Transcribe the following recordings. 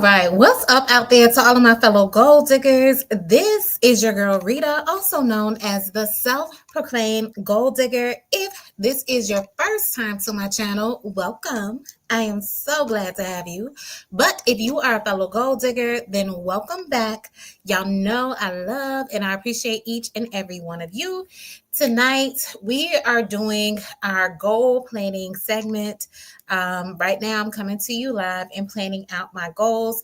right, what's up out there to all of my fellow gold diggers? This is your girl Rita, also known as the self proclaimed gold digger. If this is your first time to my channel, welcome. I am so glad to have you. But if you are a fellow gold digger, then welcome back. Y'all know I love and I appreciate each and every one of you. Tonight, we are doing our goal planning segment. Right now, I'm coming to you live and planning out my goals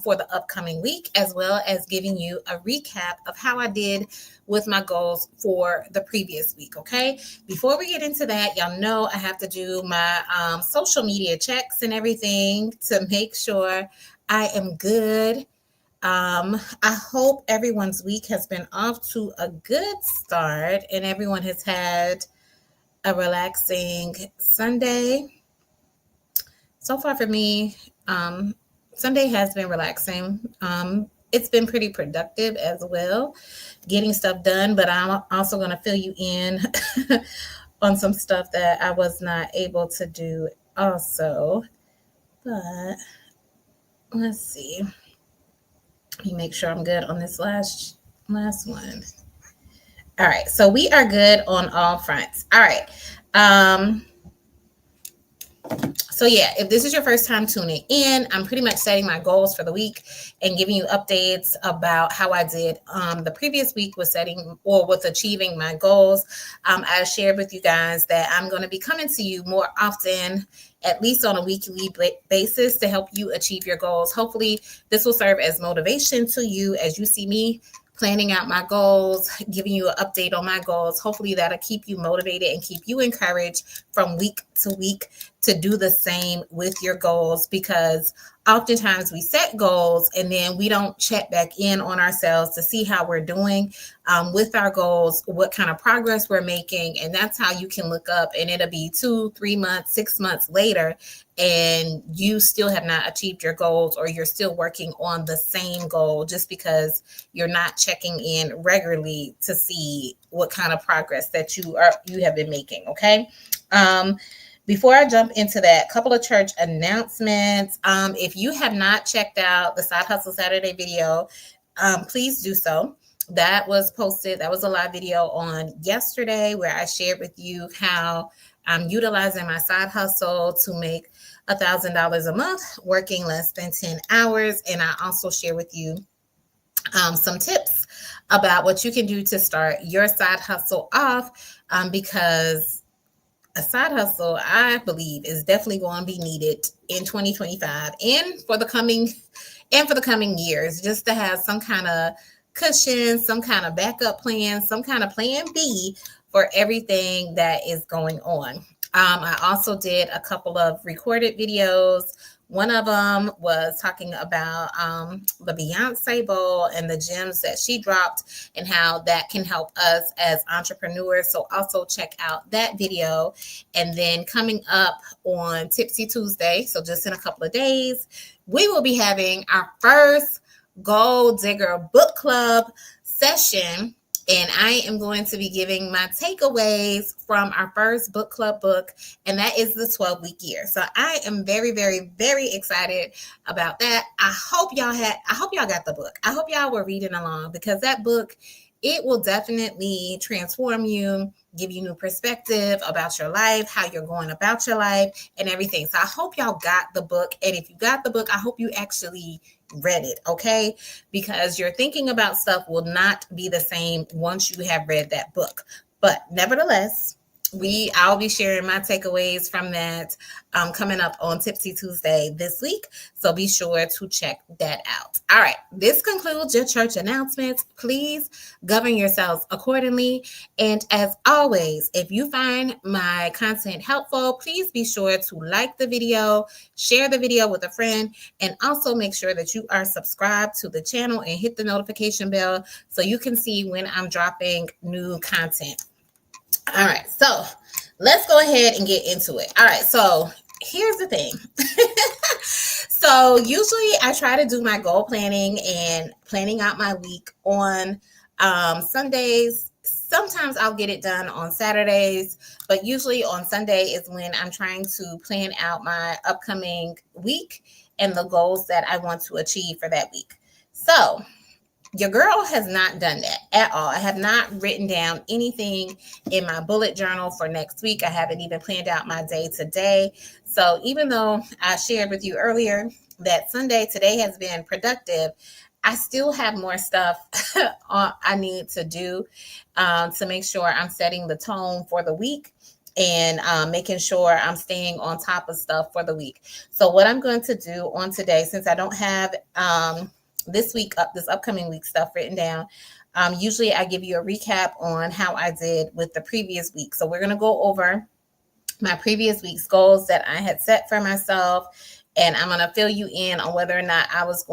for the upcoming week, as well as giving you a recap of how I did with my goals for the previous week. Okay. Before we get into that, y'all know I have to do my social media checks and everything to make sure I am good. I hope everyone's week has been off to a good start and everyone has had a relaxing Sunday. So far for me, Sunday has been relaxing. It's been pretty productive as well, getting stuff done, but I'm also going to fill you in on some stuff that I was not able to do also. But let's see. Let me make sure I'm good on this last one. All right, so we are good on all fronts. All right. So yeah, if this is your first time tuning in, I'm pretty much setting my goals for the week and giving you updates about how I did the previous week with setting or with achieving my goals. I shared with you guys that I'm going to be coming to you more often, at least on a weekly basis, to help you achieve your goals. Hopefully, this will serve as motivation to you as you see me planning out my goals, giving you an update on my goals. Hopefully that'll keep you motivated and keep you encouraged from week to week to do the same with your goals, because oftentimes we set goals and then we don't check back in on ourselves to see how we're doing with our goals, what kind of progress we're making. And that's how you can look up and it'll be 2, 3 months, 6 months later, and you still have not achieved your goals, or you're still working on the same goal just because you're not checking in regularly to see what kind of progress that you have been making. Okay. Before I jump into that, couple of church announcements. If you have not checked out the Side Hustle Saturday video, please do so. That was posted. That was a live video on yesterday where I shared with you how I'm utilizing my side hustle to make $1,000 a month, working less than 10 hours. And I also share with you some tips about what you can do to start your side hustle off, because a side hustle, I believe, is definitely going to be needed in 2025 and for the coming years, just to have some kind of cushion, some kind of backup plan, some kind of plan B for everything that is going on. I also did a couple of recorded videos. One of them was talking about the Beyonce Bowl and the gems that she dropped and how that can help us as entrepreneurs. So also check out that video. And then coming up on Tipsy Tuesday, so just in a couple of days, we will be having our first Gold Digger Book Club session. And I am going to be giving my takeaways from our first book club book, and that is the 12-week year. So I am very, very, very excited about that. I hope y'all got the book. I hope y'all were reading along, because that book, it will definitely transform you, give you new perspective about your life, how you're going about your life and everything. So I hope y'all got the book. And if you got the book, I hope you actually read it, okay? Because your thinking about stuff will not be the same once you have read that book. But nevertheless, I'll be sharing my takeaways from that coming up on Tipsy Tuesday this week. So be sure to check that out. All right. This concludes your church announcements. Please govern yourselves accordingly. And as always, if you find my content helpful, please be sure to like the video, share the video with a friend, and also make sure that you are subscribed to the channel and hit the notification bell so you can see when I'm dropping new content. All right, so let's go ahead and get into it. All right, so here's the thing. So usually I try to do my goal planning and planning out my week on Sundays. Sometimes I'll get it done on Saturdays, but usually on Sunday is when I'm trying to plan out my upcoming week and the goals that I want to achieve for that week. So your girl has not done that at all. I have not written down anything in my bullet journal for next week. I haven't even planned out my day today. So even though I shared with you earlier that Sunday today has been productive, I still have more stuff I need to do to make sure I'm setting the tone for the week and making sure I'm staying on top of stuff for the week. So what I'm going to do on today, since I don't have this upcoming week stuff written down, usually I give you a recap on how I did with the previous week. So we're going to go over my previous week's goals that I had set for myself, and I'm going to fill you in on whether or not I was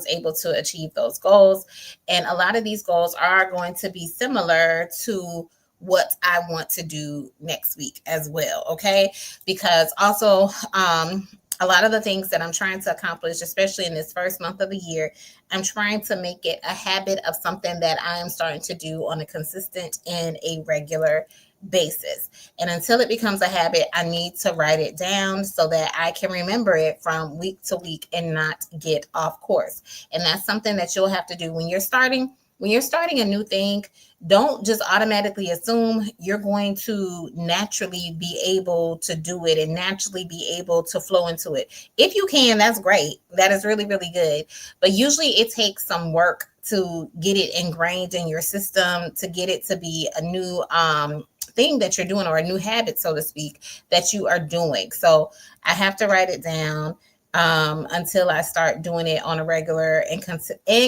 able to achieve those goals. And a lot of these goals are going to be similar to what I want to do next week as well. Okay. Because also, a lot of the things that I'm trying to accomplish, especially in this first month of the year, I'm trying to make it a habit of something that I am starting to do on a consistent and a regular basis. And until it becomes a habit, I need to write it down so that I can remember it from week to week and not get off course. And that's something that you'll have to do when you're starting a new thing. Don't just automatically assume you're going to naturally be able to do it and naturally be able to flow into it. If you can, that's great. That is really, really good. But usually it takes some work to get it ingrained in your system, to get it to be a new thing that you're doing, or a new habit, so to speak, that you are doing. So I have to write it down until I start doing it on a regular and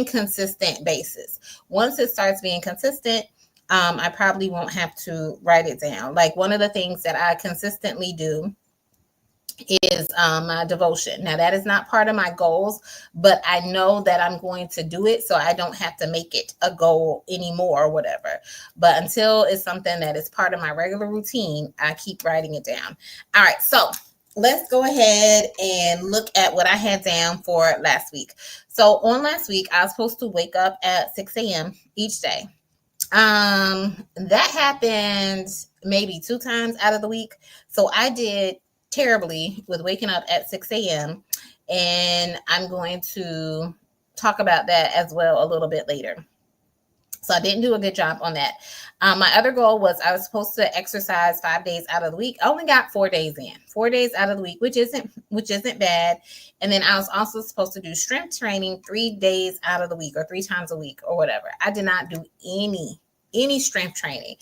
consistent basis. Once it starts being consistent, I probably won't have to write it down. Like one of the things that I consistently do is my devotion. Now that is not part of my goals, but I know that I'm going to do it, so I don't have to make it a goal anymore or whatever. But until it's something that is part of my regular routine, I keep writing it down. All right, so let's go ahead and look at what I had down for last week. So on last week, I was supposed to wake up at 6 a.m. each day. That happened maybe 2 times out of the week. So I did terribly with waking up at 6 a.m. And I'm going to talk about that as well a little bit later. So I didn't do a good job on that. My other goal was I was supposed to exercise 5 days out of the week. I only got 4 days in, 4 days out of the week, which isn't bad. And then I was also supposed to do strength training 3 days out of the week, or 3 times a week, or whatever. I did not do any strength training.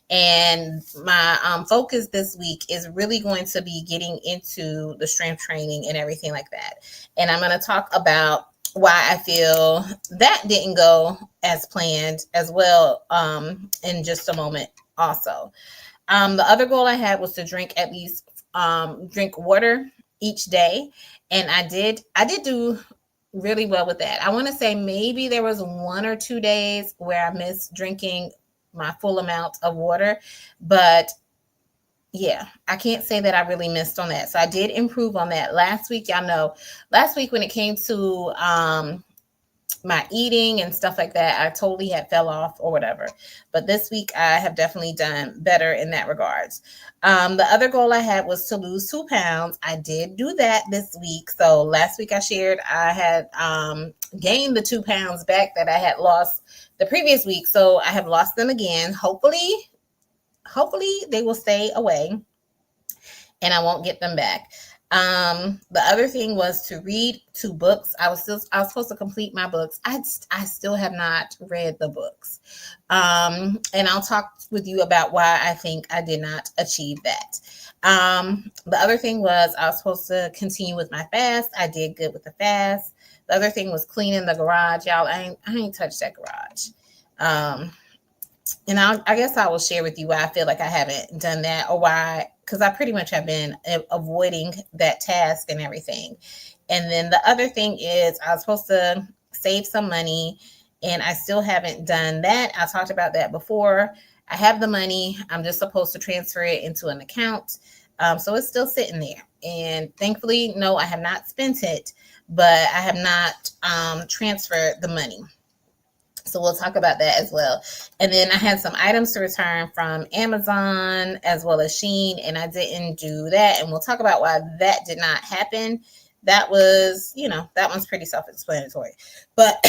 And my focus this week is really going to be getting into the strength training and everything like that. And I'm going to talk about why I feel that didn't go as planned as well in just a moment also. The other goal I had was to drink at least drink water each day. And I did do really well with that. I want to say maybe there was 1 or 2 days where I missed drinking my full amount of water, but yeah, I can't say that I really missed on that. So I did improve on that last week. Y'all know last week when it came to my eating and stuff like that, I totally had fell off or whatever. But this week I have definitely done better in that regards. The other goal I had was to lose 2 pounds. I did do that this week. So last week I shared I had gained the 2 pounds back that I had lost the previous week. So I have lost them again. Hopefully they will stay away and I won't get them back. The other thing was to read 2 books. I was supposed to complete my books. I still have not read the books. And I'll talk with you about why I think I did not achieve that. The other thing was I was supposed to continue with my fast. I did good with the fast. The other thing was cleaning the garage. Y'all, I ain't touched that garage. And I guess I will share with you why I feel like I haven't done that, or why, because I pretty much have been avoiding that task and everything. And then the other thing is I was supposed to save some money and I still haven't done that. I talked about that before. I have the money. I'm just supposed to transfer it into an account. So it's still sitting there. And thankfully, no, I have not spent it, but I have not transferred the money. So we'll talk about that as well. And then I had some items to return from Amazon as well as Shein, and I didn't do that. And we'll talk about why that did not happen. That was, that one's pretty self-explanatory. But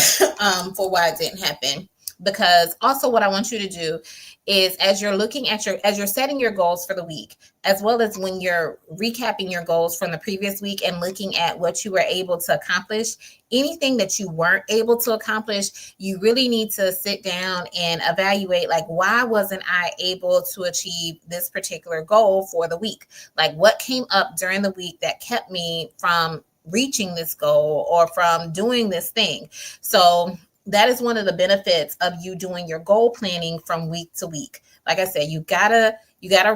for why it didn't happen. Because also what I want you to do is as you're looking at as you're setting your goals for the week, as well as when you're recapping your goals from the previous week and looking at what you were able to accomplish, anything that you weren't able to accomplish, you really need to sit down and evaluate, like, why wasn't I able to achieve this particular goal for the week? Like, what came up during the week that kept me from reaching this goal or from doing this thing? So that is one of the benefits of you doing your goal planning from week to week. Like I said, you gotta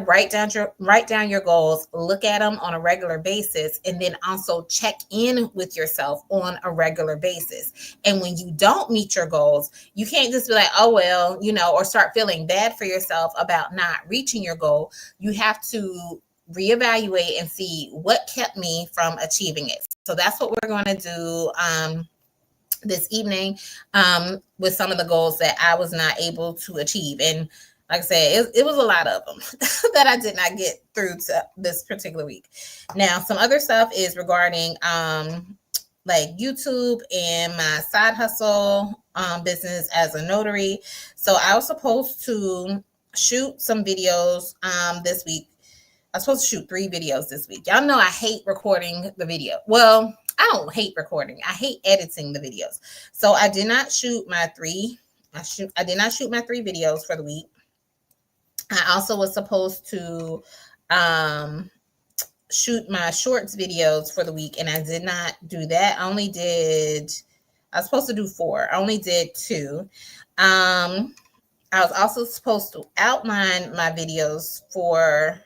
write down your goals, look at them on a regular basis, and then also check in with yourself on a regular basis. And when you don't meet your goals, you can't just be like, oh well, or start feeling bad for yourself about not reaching your goal. You have to reevaluate and see what kept me from achieving it. So that's what we're going to do this evening with some of the goals that I was not able to achieve. And like I said, it was a lot of them that I did not get through to this particular week. Now, some other stuff is regarding like YouTube and my side hustle business as a notary. So I was supposed to shoot some videos this week. I was supposed to shoot 3 videos this week. Y'all know I hate recording the video. Well, I don't hate recording. I hate editing the videos. So I did not shoot my 3. I did not shoot my 3 videos for the week. I also was supposed to shoot my shorts videos for the week, and I did not do that. I was supposed to do 4. I only did 2. I was also supposed to outline my videos for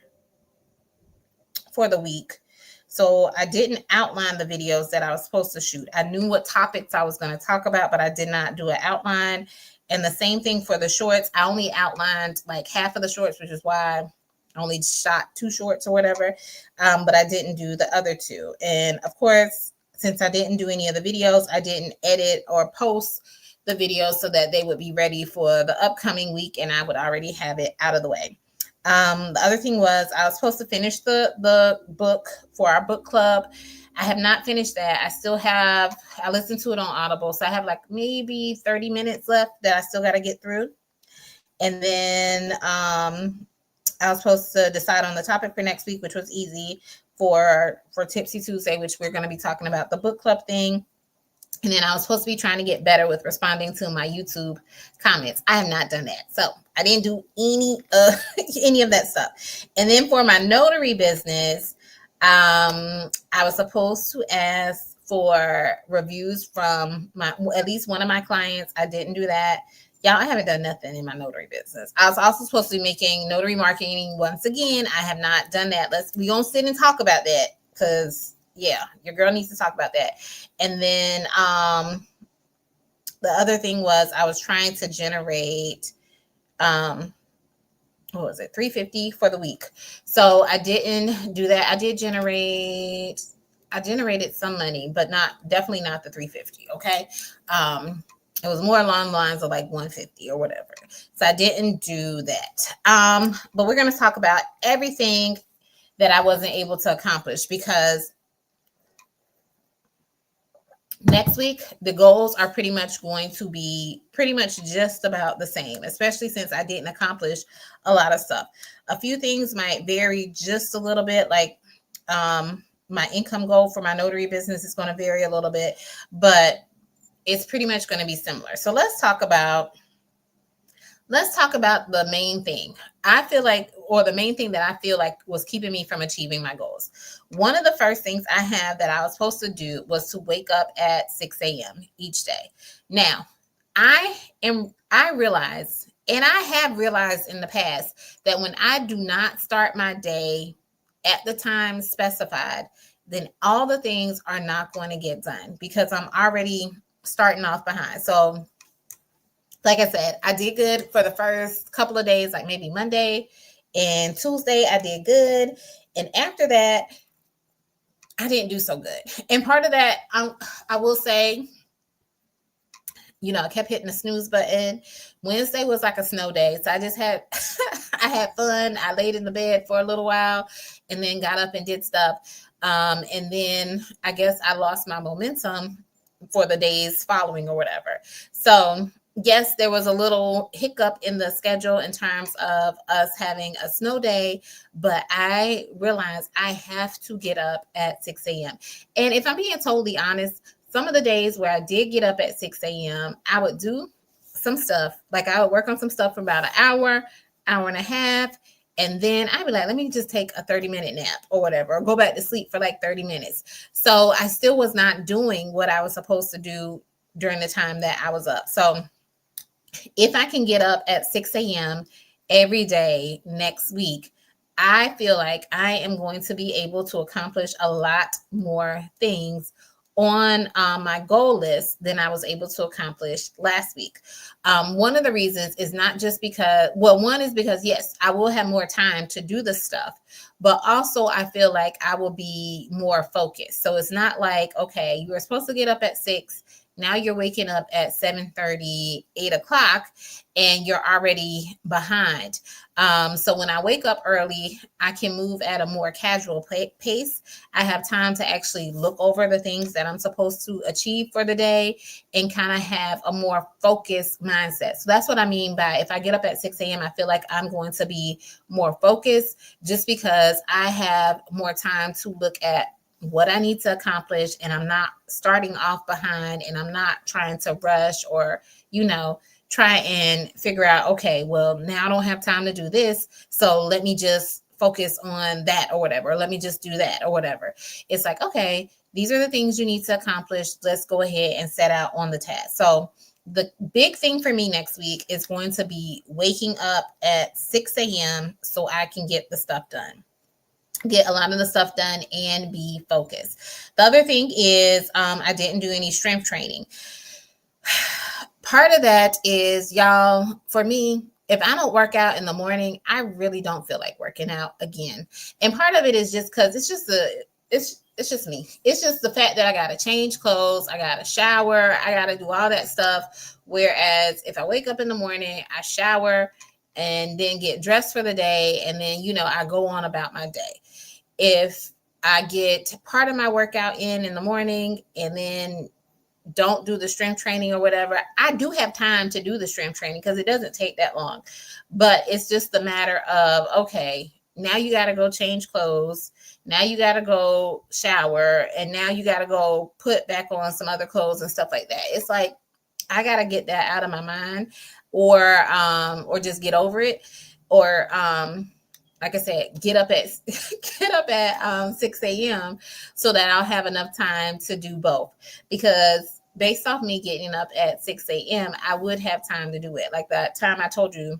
the week. So I didn't outline the videos that I was supposed to shoot. I knew what topics I was going to talk about, but I did not do an outline. And the same thing for the shorts. I only outlined like half of the shorts, which is why I only shot 2 shorts or whatever. But I didn't do the other 2. And of course, since I didn't do any of the videos, I didn't edit or post the videos so that they would be ready for the upcoming week and I would already have it out of the way. The other thing was I was supposed to finish the book for our book club. I have not finished that. I listened to it on Audible. So I have like maybe 30 minutes left that I still got to get through. And then I was supposed to decide on the topic for next week, which was easy for Tipsy Tuesday, which we're going to be talking about the book club thing. And then I was supposed to be trying to get better with responding to my YouTube comments. I have not done that. So I didn't do any of that stuff. And then for my notary business, I was supposed to ask for reviews from at least one of my clients. I didn't do that. Y'all, I haven't done nothing in my notary business. I was also supposed to be making notary marketing once again. I have not done that. We're going to sit and talk about that because yeah, your girl needs to talk about that. And then the other thing was I was trying to generate what was it, $350 for the week. So I didn't do that. I generated some money, but definitely not the $350. Okay. It was more along the lines of like $150 or whatever. So I didn't do that. But we're going to talk about everything that I wasn't able to accomplish because next week, the goals are pretty much going to be just about the same, especially since I didn't accomplish a lot of stuff. A few things might vary just a little bit, like my income goal for my notary business is going to vary a little bit, but it's pretty much going to be similar. So let's talk about the main thing. The main thing that I feel like was keeping me from achieving my goals. One of the first things I have that I was supposed to do was to wake up at 6 a.m. each day. Now, I realize, and I have realized in the past, that when I do not start my day at the time specified, then all the things are not going to get done because I'm already starting off behind. So like I said, I did good for the first couple of days, like maybe Monday and Tuesday, I did good. And after that, I didn't do so good. And part of that, I will say, I kept hitting the snooze button. Wednesday was like a snow day. So I just had, I had fun. I laid in the bed for a little while and then got up and did stuff. And then I guess I lost my momentum for the days following or whatever. So yes, there was a little hiccup in the schedule in terms of us having a snow day, but I realized I have to get up at 6 a.m. And if I'm being totally honest, some of the days where I did get up at 6 a.m., I would do some stuff. Like I would work on some stuff for about an hour, hour and a half. And then I'd be like, let me just take a 30-minute nap or whatever, or go back to sleep for like 30 minutes. So I still was not doing what I was supposed to do during the time that I was up. So if I can get up at 6 a.m. every day next week, I feel like I am going to be able to accomplish a lot more things on my goal list than I was able to accomplish last week. One of the reasons is not just because, well, one is because, yes, I will have more time to do the stuff, but also I feel like I will be more focused. So it's not like, okay, you were supposed to get up at 6. Now you're waking up at 7:30, 8 o'clock, and you're already behind. So when I wake up early, I can move at a more casual pace. I have time to actually look over the things that I'm supposed to achieve for the day and kind of have a more focused mindset. So that's what I mean by if I get up at 6 a.m., I feel like I'm going to be more focused just because I have more time to look at what I need to accomplish, and I'm not starting off behind, and I'm not trying to rush or, try and figure out, okay, well, now I don't have time to do this, so let me just focus on that or whatever. Let me just do that or whatever. It's like, okay, these are the things you need to accomplish. Let's go ahead and set out on the task. So the big thing for me next week is going to be waking up at 6 a.m. so I can get the stuff done. Get a lot of the stuff done and be focused. The other thing is I didn't do any strength training. Part of that is, y'all, for me, if I don't work out in the morning, I really don't feel like working out again. And part of it is just because it's just me. It's just the fact that I got to change clothes. I got to shower. I got to do all that stuff. Whereas if I wake up in the morning, I shower and then get dressed for the day. And then, I go on about my day. If I get part of my workout in the morning and then don't do the strength training or whatever, I do have time to do the strength training because it doesn't take that long. But it's just the matter of, okay, now you got to go change clothes. Now you got to go shower. And now you got to go put back on some other clothes and stuff like that. It's like, I got to get that out of my mind or just get over it. Or, like I said, get up at 6 a.m. so that I'll have enough time to do both. Because based off me getting up at 6 a.m., I would have time to do it. Like that time I told you,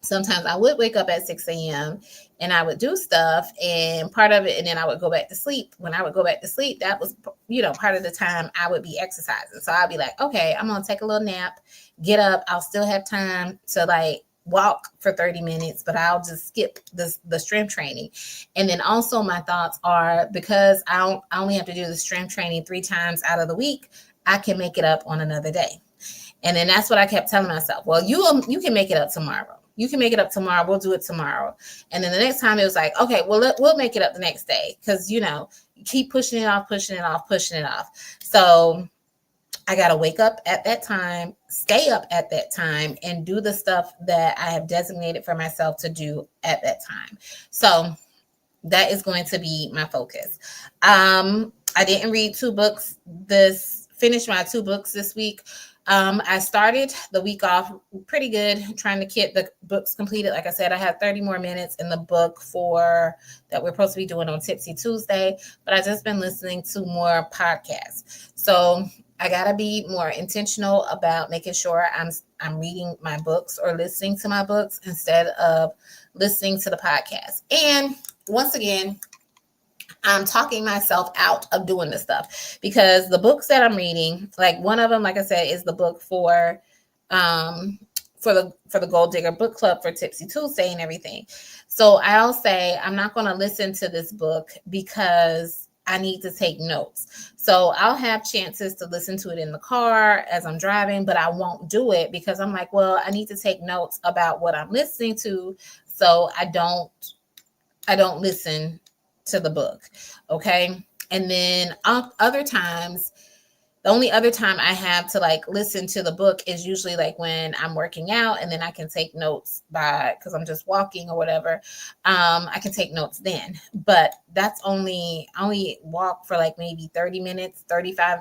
sometimes I would wake up at 6 a.m. and I would do stuff and part of it, and then I would go back to sleep. When I would go back to sleep, that was, part of the time I would be exercising. So I'd be like, okay, I'm going to take a little nap, get up. I'll still have time to walk for 30 minutes, but I'll just skip the strength training. And then also my thoughts are, because I only have to do the strength training 3 times out of the week, I can make it up on another day. And then that's what I kept telling myself. Well, you can make it up tomorrow. You can make it up tomorrow. We'll do it tomorrow. And then the next time it was like, okay, well, we'll make it up the next day. Because, you keep pushing it off. So I got to wake up at that time, stay up at that time, and do the stuff that I have designated for myself to do at that time. So that is going to be my focus. I didn't read finish my 2 books this week. I started the week off pretty good, trying to get the books completed. Like I said, I have 30 more minutes in the book that we're supposed to be doing on Tipsy Tuesday, but I've just been listening to more podcasts. So I got to be more intentional about making sure I'm reading my books or listening to my books instead of listening to the podcast. And once again, I'm talking myself out of doing this stuff because the books that I'm reading, like one of them, like I said, is the book for the Gold Digger Book Club for Tipsy Tuesday and everything. So I'll say I'm not going to listen to this book because I need to take notes. So I'll have chances to listen to it in the car as I'm driving, but I won't do it because I'm like, well, I need to take notes about what I'm listening to, so I don't listen to the book. Okay. And then other times, the only other time I have to like listen to the book is usually like when I'm working out, and then I can take notes because I'm just walking or whatever. I can take notes then, but that's I only walk for like maybe 30 minutes, 35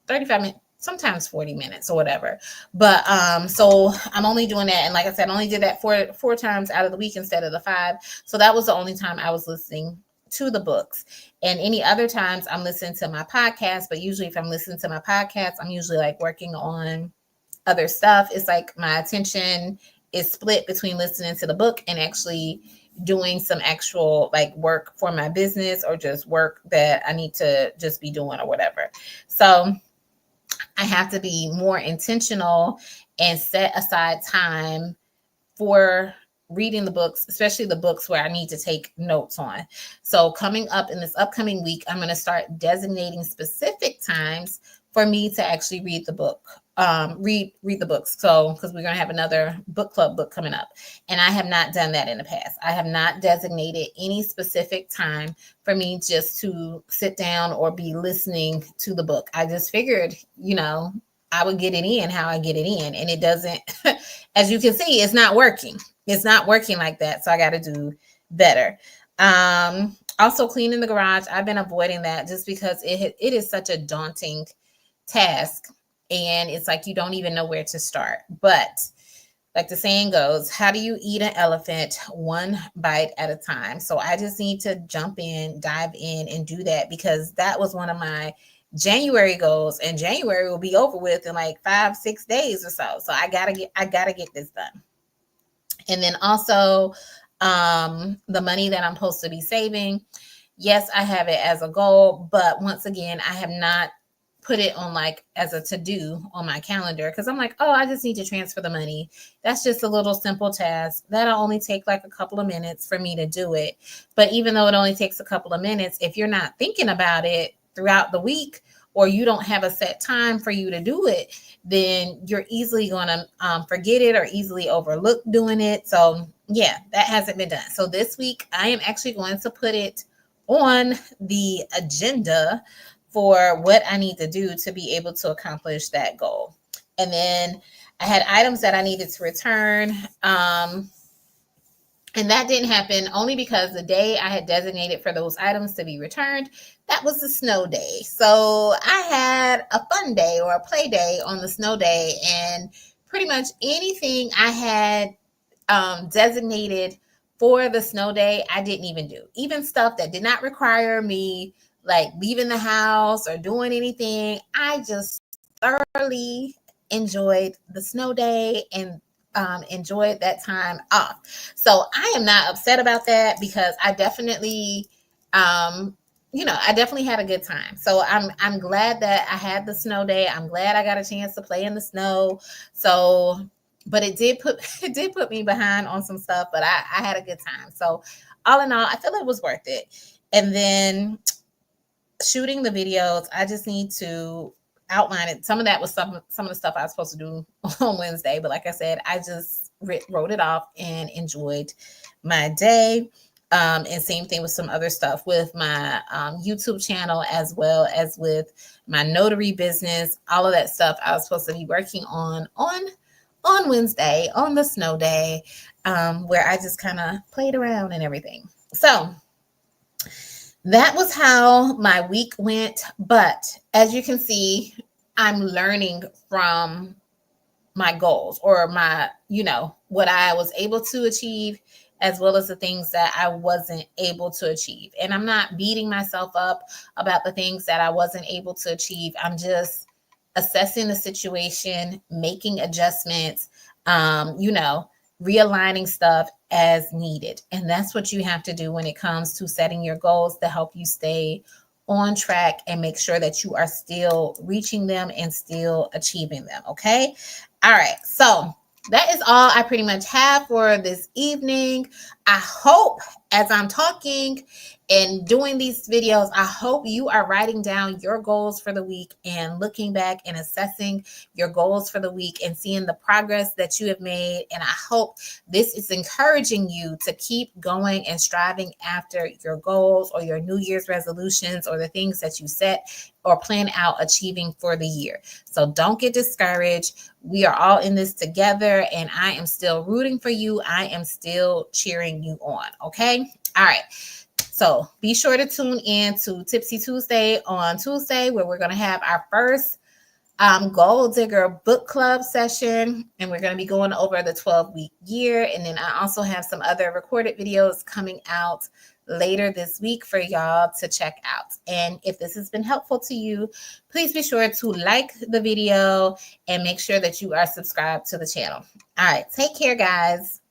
minutes, sometimes 40 minutes or whatever. But so I'm only doing that. And like I said, I only did that four times out of the week instead of the 5. So that was the only time I was listening to the books. And any other times I'm listening to my podcast. But usually if I'm listening to my podcast, I'm usually like working on other stuff. It's like my attention is split between listening to the book and actually doing some actual like work for my business, or just work that I need to just be doing or whatever. So I have to be more intentional and set aside time for reading the books, especially the books where I need to take notes on. So coming up in this upcoming week, I'm going to start designating specific times for me to actually read the book. Read the books. So because we're going to have another book club book coming up, and I have not done that in the past. I have not designated any specific time for me just to sit down or be listening to the book. I just figured, I would get it in how I get it in, and it doesn't. As you can see, it's not working. It's not working like that. So I got to do better. Also cleaning the garage. I've been avoiding that just because it is such a daunting task. And it's like you don't even know where to start. But like the saying goes, how do you eat an elephant? One bite at a time. So I just need to jump in, dive in, and do that, because that was one of my January goals, and January will be over with in like 5-6 days or so. So I gotta get this done. And then also the money that I'm supposed to be saving. Yes, I have it as a goal, but once again, I have not put it on like as a to-do on my calendar, because I'm like, oh, I just need to transfer the money. That's just a little simple task. That'll only take like a couple of minutes for me to do it. But even though it only takes a couple of minutes, if you're not thinking about it throughout the week, or you don't have a set time for you to do it, then you're easily going to forget it or easily overlook doing it. So yeah, that hasn't been done. So this week I am actually going to put it on the agenda for what I need to do to be able to accomplish that goal. And then I had items that I needed to return. And that didn't happen only because the day I had designated for those items to be returned, that was the snow day. So I had a fun day or a play day on the snow day, and pretty much anything I had designated for the snow day, I didn't even do. Even stuff that did not require me like leaving the house or doing anything. I just thoroughly enjoyed the snow day and enjoyed that time off. So I am not upset about that, because I definitely, I definitely had a good time. So I'm glad that I had the snow day. I'm glad I got a chance to play in the snow. So, but it did put me behind on some stuff, but I had a good time. So all in all, I feel it was worth it. And then shooting the videos, I just need to outline it. Some of that was some of the stuff I was supposed to do on Wednesday, but like I said, I just wrote it off and enjoyed my day. And same thing with some other stuff with my YouTube channel, as well as with my notary business. All of that stuff I was supposed to be working on Wednesday, on the snow day, where I just kind of played around and everything. So that was how my week went. But as you can see, I'm learning from my goals, or my, what I was able to achieve, as well as the things that I wasn't able to achieve. And I'm not beating myself up about the things that I wasn't able to achieve. I'm just assessing the situation, making adjustments, realigning stuff as needed. And that's what you have to do when it comes to setting your goals, to help you stay on track and make sure that you are still reaching them and still achieving them. Okay. All right. So that is all I pretty much have for this evening. I hope as I'm talking and doing these videos, I hope you are writing down your goals for the week and looking back and assessing your goals for the week and seeing the progress that you have made. And I hope this is encouraging you to keep going and striving after your goals or your New Year's resolutions or the things that you set or plan out achieving for the year. So don't get discouraged. We are all in this together, and I am still rooting for you. I am still cheering you on. Okay. All right. So be sure to tune in to Tipsy Tuesday on Tuesday, where we're going to have our first Goal Digger book club session, and we're going to be going over the 12-week year. And then I also have some other recorded videos coming out later this week for y'all to check out. And if this has been helpful to you, please be sure to like the video and make sure that you are subscribed to the channel. All right, take care, guys.